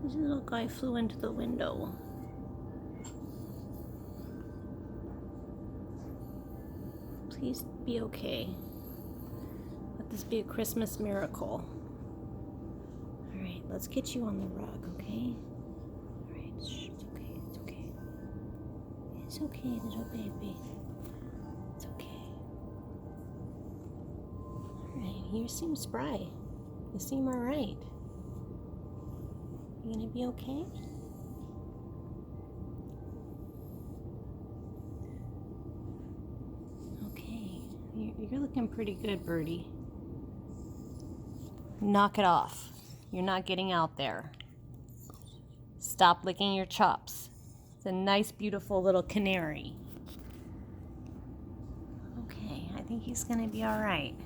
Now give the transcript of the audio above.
This little guy flew into the window. Please be okay. Let this be a Christmas miracle. Alright, let's get you on the rug, okay? Alright, shh, it's okay, it's okay. It's okay, little baby. It's okay. Alright, you seem spry. You seem alright. You gonna be okay? Okay, you're looking pretty good, Birdie. Knock it off. You're not getting out there. Stop licking your chops. It's a nice, beautiful little canary. Okay, I think he's gonna be all right.